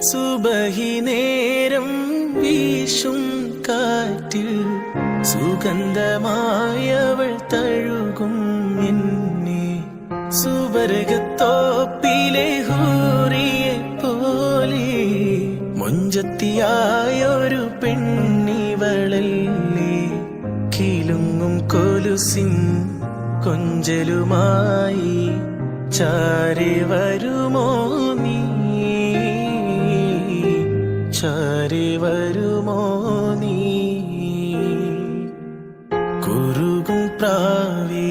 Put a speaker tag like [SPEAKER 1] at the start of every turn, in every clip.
[SPEAKER 1] സുബഹി നേരം വീശും കാറ്റിൽ സുഗന്ധമായവൾ തഴുകും എന്നെ. സുവർഗത്തോപ്പിലെ ഹൂറിയെ പോലെ മൊഞ്ചത്തിയായൊരു പെണ്ണിവളല്ലേ. കിലുങ്ങും കൊലുസിൻ കൊഞ്ചലുമായി ചാരി വരുമോ നീ, ചാരി വരുമോ നീ. കുറുകും പ്രാവേ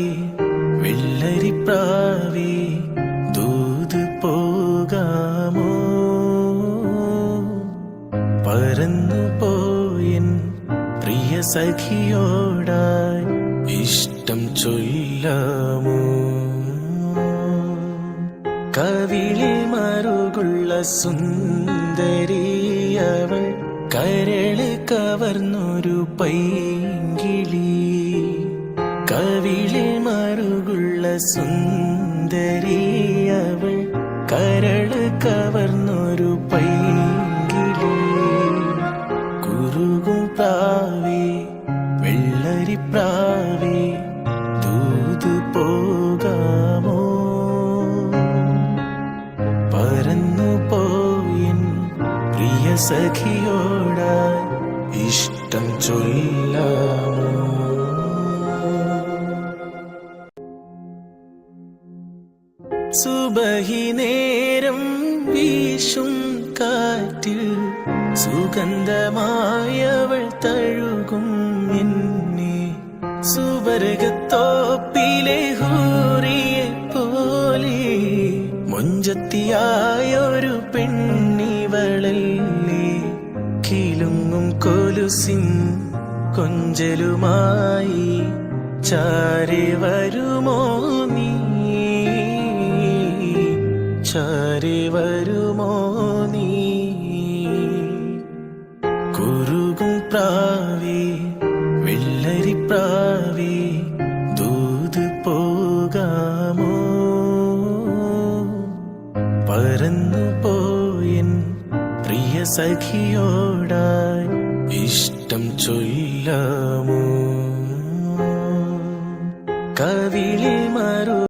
[SPEAKER 1] വെള്ളരിപ്രാവേ ദൂത് പോകാമോ. പറന്നു പോയൻ പ്രിയ സഖിയോടായി ഇഷ്ടം ചൊല്ലാമോ. കവിളിൽ മറുകുള്ള സുന്ദരിയവൾ കരള് കവർന്നൊരു പൈങ്കിളി. കവിളിൽ മറുകുള്ള സുന്ദരിയവൾ കരള് കവർന്നൊരു പൈങ്കിളി. കുറുകും പ്രാവേ വെള്ളരിപ്രാവേ ദൂത് പോകാമോ. പറന്നു പോയിൻ പ്രിയ സഖിയോടായി ഇഷ്ടം ചൊല്ലാമോ. സുബഹി നേരം വീശും കാറ്റിൽ സുഗന്ധമായവൾ തഴുകും എന്നെ. സുവർഗത്തോപ്പിലെ ഹൂറിയെ പോലെ മൊഞ്ചത്തിയായൊരു പെണ്ണിവളല്ലേ. കിലുങ്ങും കൊലുസിൻ കൊഞ്ചലുമായി ചാരി വരുമോ നീ, ചാരി വരുമോ നീ. കുറുകും പ്രാവേ വെള്ളരിപ്രാവേ ദൂത് പോകാമോ. പറന്നു പോയൻ പ്രിയ സഖിയോടായി ഇഷ്ടം ചൊല്ലാമോ. കവിളിൽ മറു